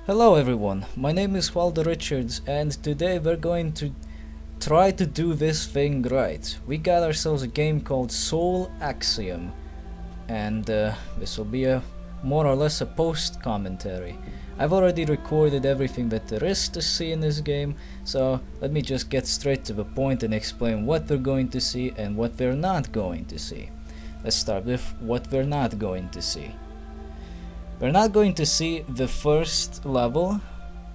Hello everyone, my name is Hwaldar Richards and today we're going to try to do this thing right. We got ourselves a game called Soul Axiom and this will be a more or less a post commentary. I've already recorded everything that there is to see in this game, so let me just get straight to the point and explain what we're going to see and what we're not going to see. Let's start with what we're not going to see. We're not going to see the first level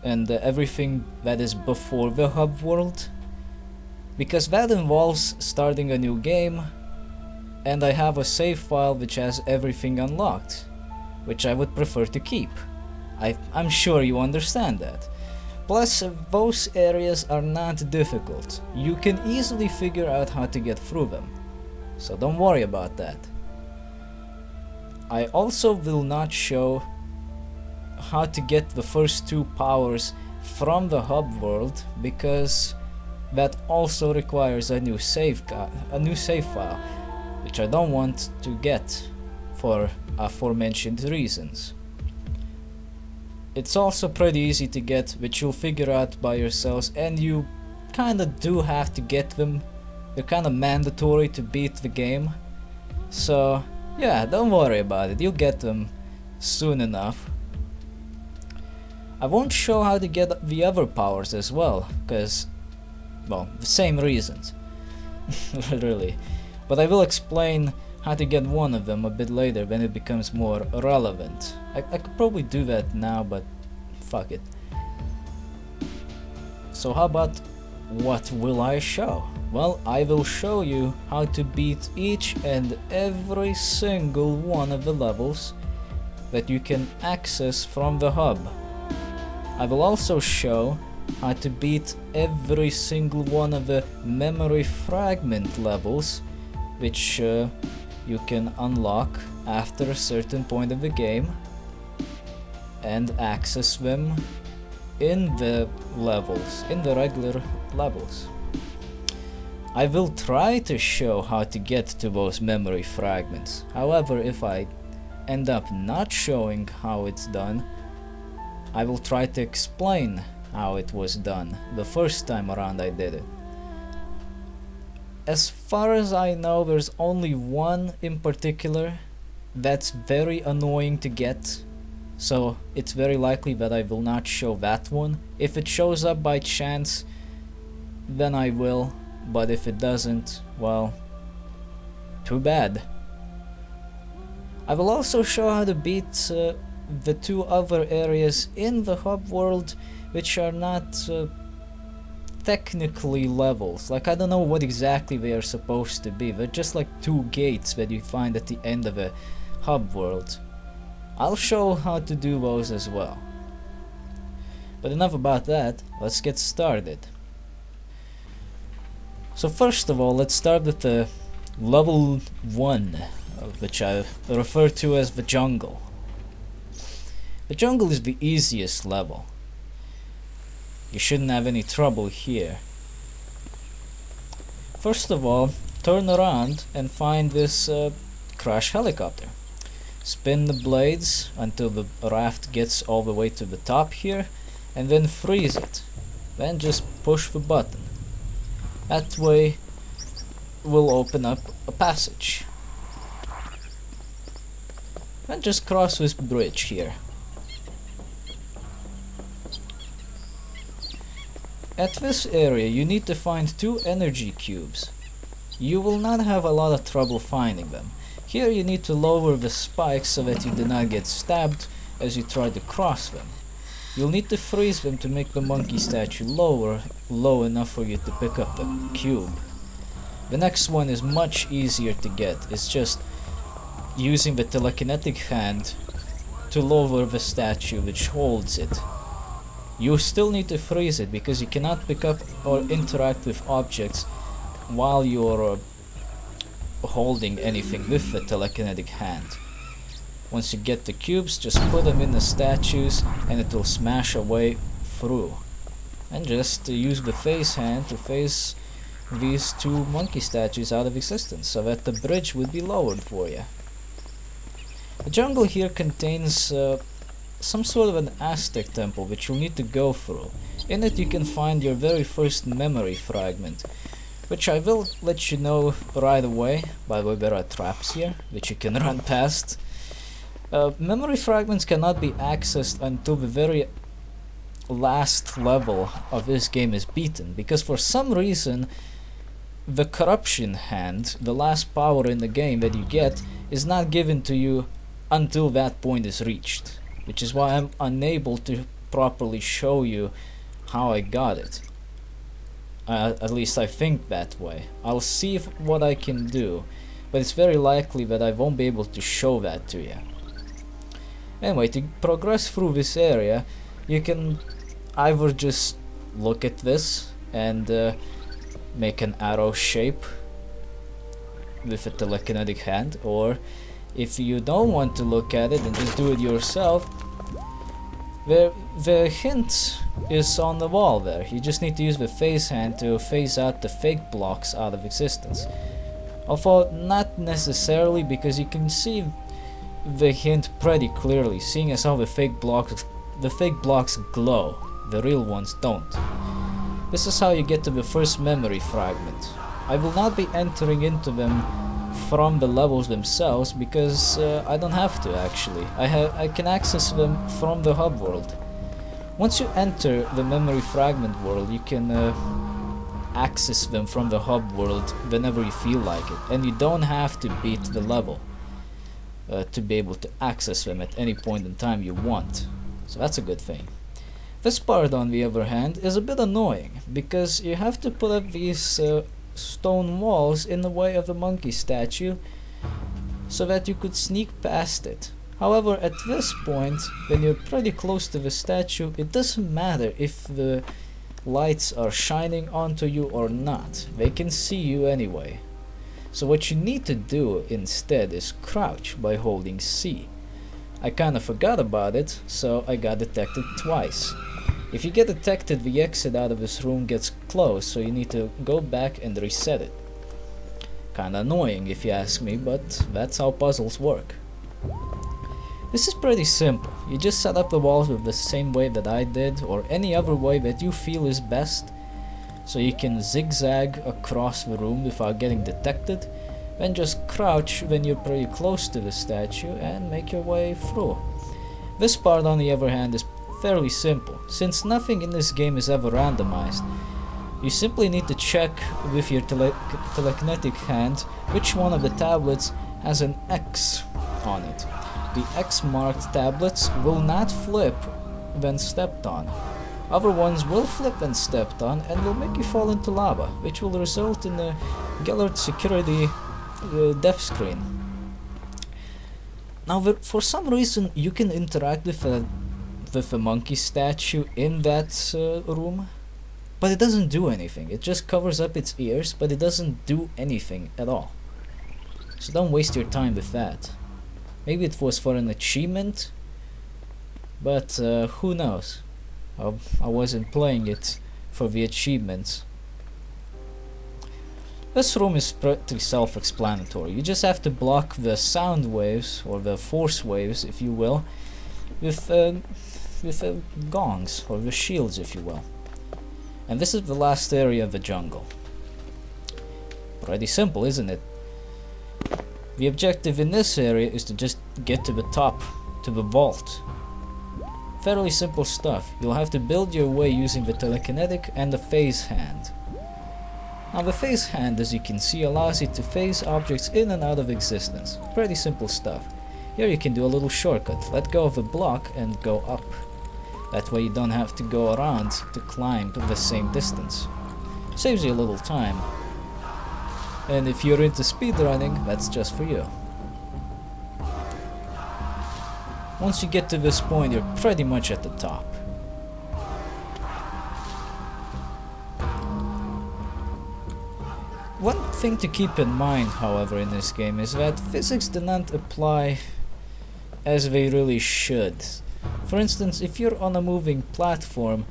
and everything that is before the hub world, because that involves starting a new game, and I have a save file which has everything unlocked, which I would prefer to keep. I'm sure you understand that. Plus, those areas are not difficult. You can easily figure out how to get through them, so don't worry about that. I also will not show how to get the first two powers from the hub world, because that also requires a new save file, which I don't want to get for aforementioned reasons. It's also pretty easy to get, which you'll figure out by yourselves, and you kinda do have to get them. They're kinda mandatory to beat the game, so yeah, don't worry about it, you'll get them soon enough. I won't show how to get the other powers as well, cause, well, the same reasons, really. But I will explain how to get one of them a bit later when it becomes more relevant. I could probably do that now, but fuck it. So how about what will I show? Well, I will show you how to beat each and every single one of the levels that you can access from the hub. I will also show how to beat every single one of the memory fragment levels, which you can unlock after a certain point of the game and access them in the levels, in the regular levels. I will try to show how to get to those memory fragments. However, if I end up not showing how it's done, I will try to explain how it was done the first time around I did it. As far as I know, there's only one in particular that's very annoying to get, so it's very likely that I will not show that one. If it shows up by chance, then I will, but if it doesn't, well, too bad. I will also show how to beat the two other areas in the hub world, which are not technically levels. Like, I don't know what exactly they are supposed to be. They're just like two gates that you find at the end of a hub world. I'll show how to do those as well. But enough about that, let's get started. So first of all, let's start with the level 1, which I refer to as the jungle. The jungle is the easiest level. You shouldn't have any trouble here. First of all, turn around and find this crash helicopter. Spin the blades until the raft gets all the way to the top here, and then freeze it. Then just push the button. That way we'll open up a passage. And just cross this bridge here. At this area you need to find two energy cubes. You will not have a lot of trouble finding them. Here you need to lower the spikes so that you do not get stabbed as you try to cross them. You'll need to freeze them to make the monkey statue low enough for you to pick up the cube. The next one is much easier to get. It's just using the telekinetic hand to lower the statue which holds it. You still need to freeze it because you cannot pick up or interact with objects while you're holding anything with the telekinetic hand. Once you get the cubes, just put them in the statues and it will smash away through. And just use the phase hand to phase these two monkey statues out of existence so that the bridge would be lowered for you. The jungle here contains some sort of an Aztec temple which you'll need to go through. In it you can find your very first memory fragment, which I will let you know right away. By the way, there are traps here which you can run past. Memory fragments cannot be accessed until the very last level of this game is beaten, because for some reason the corruption hand, the last power in the game that you get, is not given to you until that point is reached, which is why I'm unable to properly show you how I got it. At least I think that way. I'll see what I can do, but it's very likely that I won't be able to show that to you. Anyway, to progress through this area, you can either just look at this and make an arrow shape with a telekinetic hand, or if you don't want to look at it and just do it yourself, the hint is on the wall there. You just need to use the phase hand to phase out the fake blocks out of existence. Although not necessarily, because you can see the hint pretty clearly, seeing as how the fake blocks glow, the real ones don't. This is how you get to the first memory fragment. I will not be entering into them from the levels themselves, because I don't have to actually. I can access them from the hub world. Once you enter the memory fragment world, you can access them from the hub world whenever you feel like it, and you don't have to beat the level to be able to access them at any point in time you want. So that's a good thing. This part, on the other hand, is a bit annoying, because you have to put up these stone walls in the way of the monkey statue so that you could sneak past it. However, at this point, when you're pretty close to the statue, it doesn't matter if the lights are shining onto you or not. They can see you anyway. So what you need to do instead is crouch by holding C. I kinda forgot about it, so I got detected twice. If you get detected, the exit out of this room gets closed, so you need to go back and reset it. Kinda annoying if you ask me, but that's how puzzles work. This is pretty simple. You just set up the walls with the same way that I did, or any other way that you feel is best, so you can zigzag across the room without getting detected, then just crouch when you're pretty close to the statue and make your way through. This part, on the other hand, is fairly simple. Since nothing in this game is ever randomized, you simply need to check with your telekinetic hand which one of the tablets has an X on it. The X marked tablets will not flip when stepped on. Other ones will flip when stepped on and will make you fall into lava, which will result in a Gellert security death screen. Now, for some reason, you can interact with a monkey statue in that room, but it doesn't do anything. It just covers up its ears, but it doesn't do anything at all. So don't waste your time with that. Maybe it was for an achievement, but who knows? I wasn't playing it for the achievements. This room is pretty self-explanatory. You just have to block the sound waves, or the force waves, if you will, with gongs, or the shields, if you will. And this is the last area of the jungle. Pretty simple, isn't it? The objective in this area is to just get to the top, to the vault. Fairly simple stuff. You'll have to build your way using the telekinetic and the phase hand. Now, the phase hand, as you can see, allows you to phase objects in and out of existence. Pretty simple stuff. Here you can do a little shortcut. Let go of a block and go up. That way you don't have to go around to climb to the same distance. Saves you a little time. And if you're into speedrunning, that's just for you. Once you get to this point, you're pretty much at the top. One thing to keep in mind, however, in this game is that physics do not apply as they really should. For instance, if you're on a moving platform,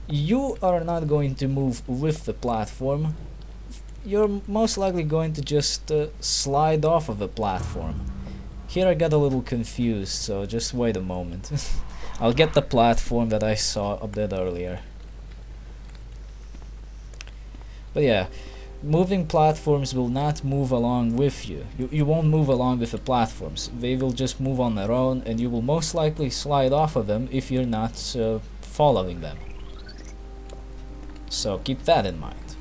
you are not going to move with the platform. You're most likely going to just slide off of the platform. Here I got a little confused, so just wait a moment. I'll get the platform that I saw a bit earlier. But yeah, moving platforms will not move along with you. You won't move along with the platforms. They will just move on their own, and you will most likely slide off of them if you're not following them. So keep that in mind.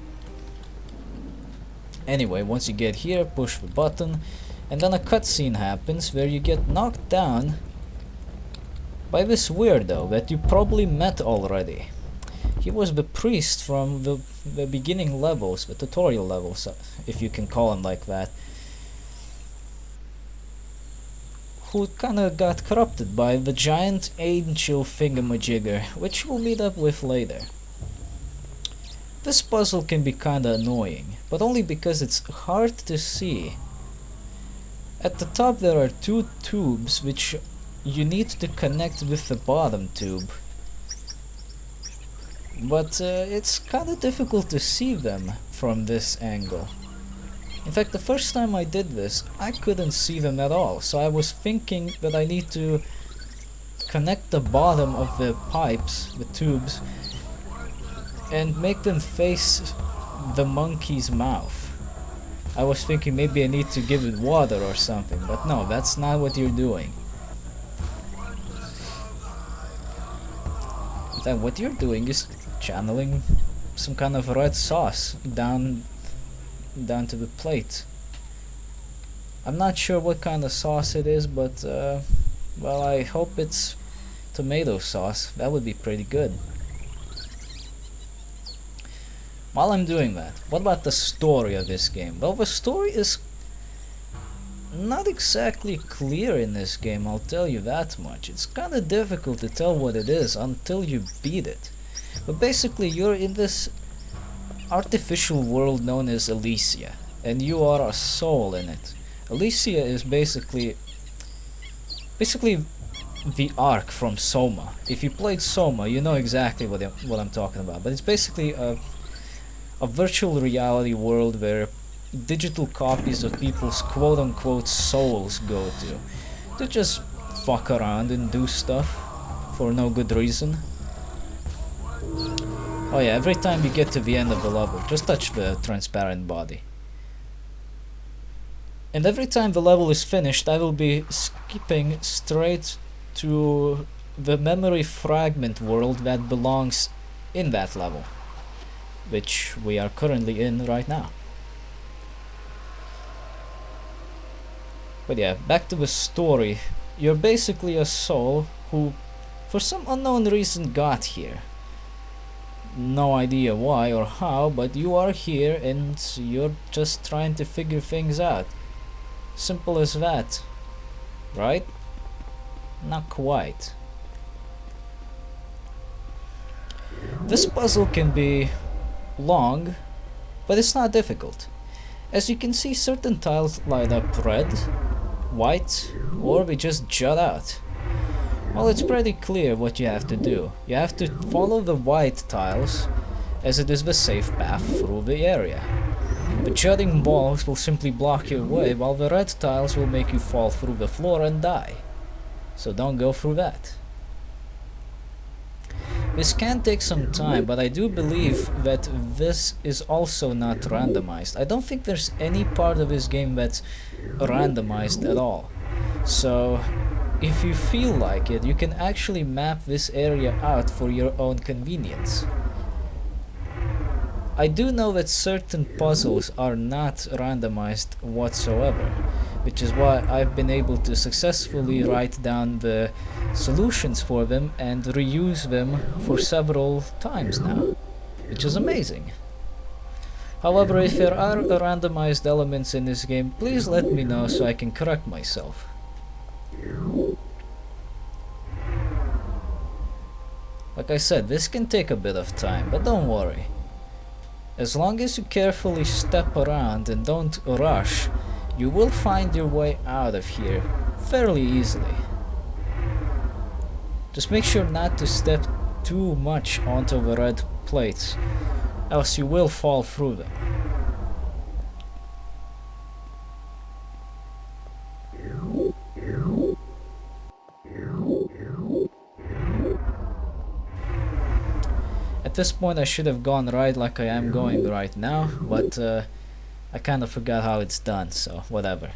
Anyway, once you get here, push the button, and then a cutscene happens where you get knocked down by this weirdo that you probably met already. He was the priest from the beginning levels, the tutorial levels, if you can call him like that, who kinda got corrupted by the giant angel thingamajigger, which we'll meet up with later. This puzzle can be kinda annoying, but only because it's hard to see. At the top there are two tubes which you need to connect with the bottom tube. But it's kinda difficult to see them from this angle. In fact, the first time I did this, I couldn't see them at all, so I was thinking that I need to connect the bottom of the pipes, the tubes, and make them face the monkey's mouth. I was thinking maybe I need to give it water or something, but no, that's not what you're doing. Then what you're doing is channeling some kind of red sauce down to the plate. I'm not sure what kind of sauce it is, but well, I hope it's tomato sauce. That would be pretty good. While I'm doing that, what about the story of this game? Well, the story is not exactly clear in this game, I'll tell you that much. It's kinda difficult to tell what it is until you beat it. But basically, you're in this artificial world known as Elysia, and you are a soul in it. Elysia is basically the Ark from Soma. If you played Soma, you know exactly what I'm talking about. But it's basically a virtual reality world where digital copies of people's quote-unquote souls go to just fuck around and do stuff for no good reason. Oh yeah, every time you get to the end of the level, just touch the transparent body. And every time the level is finished, I will be skipping straight to the memory fragment world that belongs in that level, which we are currently in right now. But yeah, back to the story. You're basically a soul who, for some unknown reason, got here. No idea why or how, but you are here and you're just trying to figure things out. Simple as that, right? Not quite. This puzzle can be long, but it's not difficult. As you can see, certain tiles light up red, white, or they just jut out. Well, it's pretty clear what you have to do. You have to follow the white tiles, as it is the safe path through the area. The jutting walls will simply block your way, while the red tiles will make you fall through the floor and die. So don't go through that. This can take some time, but I do believe that this is also not randomized. I don't think there's any part of this game that's randomized at all. So if you feel like it, you can actually map this area out for your own convenience. I do know that certain puzzles are not randomized whatsoever, which is why I've been able to successfully write down the solutions for them and reuse them for several times now, which is amazing. However, if there are randomized elements in this game, please let me know so I can correct myself. Like I said, this can take a bit of time, but don't worry. As long as you carefully step around and don't rush, you will find your way out of here fairly easily. Just make sure not to step too much onto the red plates, else you will fall through them. At this point I should have gone right like I am going right now, but I kind of forgot how it's done, so whatever.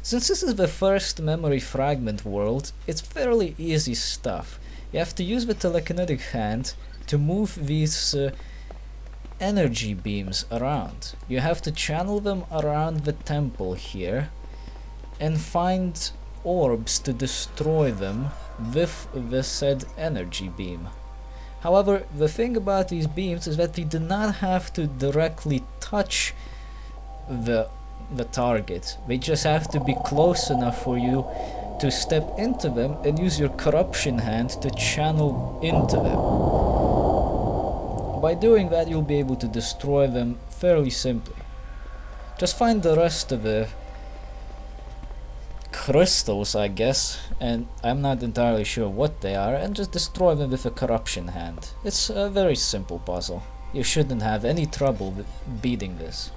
Since this is the first memory fragment world, it's fairly easy stuff. You have to use the telekinetic hand to move these energy beams around. You have to channel them around the temple here and find orbs to destroy them with the said energy beam. However, the thing about these beams is that they do not have to directly touch the target. They just have to be close enough for you to step into them and use your corruption hand to channel into them. By doing that, you'll be able to destroy them fairly simply. Just find the rest of the crystals, I guess, and I'm not entirely sure what they are, and just destroy them with a corruption hand. It's a very simple puzzle. You shouldn't have any trouble with beating this.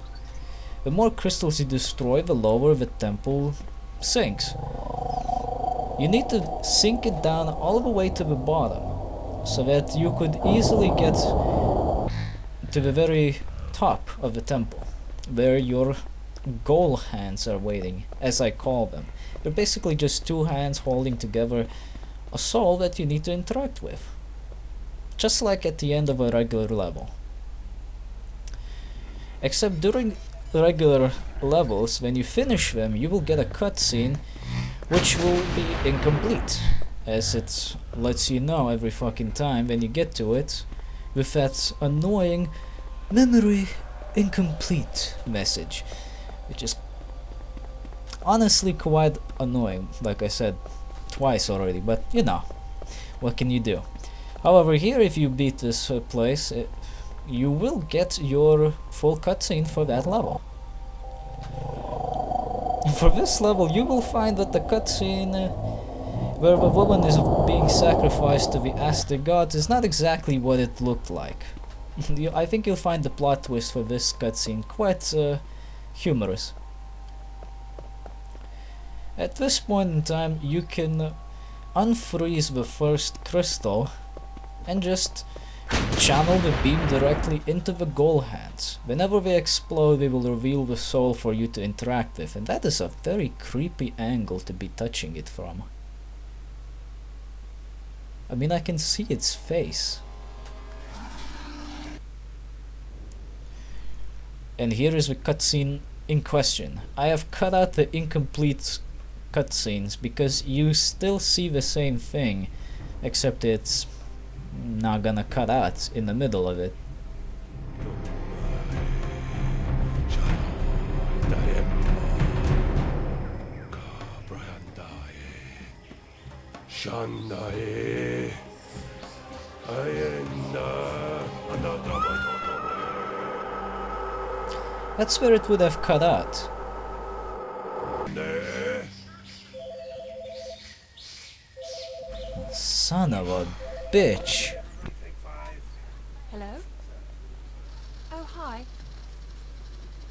The more crystals you destroy, the lower the temple sinks. You need to sink it down all the way to the bottom, so that you could easily get to the very top of the temple, where your goal hands are waiting, as I call them. They're basically just two hands holding together a soul that you need to interact with, just like at the end of a regular level. Except during the regular levels, when you finish them, you will get a cutscene which will be incomplete, as it lets you know every fucking time when you get to it with that annoying memory incomplete message, which is honestly quite annoying, like I said twice already, but you know, what can you do? However, here if you beat this place, you will get your full cutscene for that level. For this level, you will find that the cutscene where the woman is being sacrificed to the Aztec gods is not exactly what it looked like. I think you'll find the plot twist for this cutscene quite humorous. At this point in time, you can unfreeze the first crystal and just channel the beam directly into the goal hands. Whenever they explode, they will reveal the soul for you to interact with, and that is a very creepy angle to be touching it from. I mean, I can see its face. And here is the cutscene in question. I have cut out the incomplete cutscenes because you still see the same thing, except it's not gonna cut out in the middle of it. That's where it would have cut out. Son of a bitch. Hello? Oh, hi.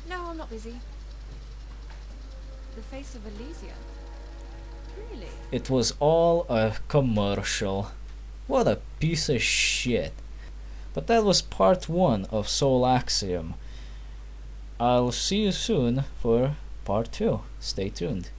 No, I'm not busy. The face of Elysia? Really? It was all a commercial. What a piece of shit. But that was part 1 of Soul Axiom. I'll see you soon for part 2. Stay tuned.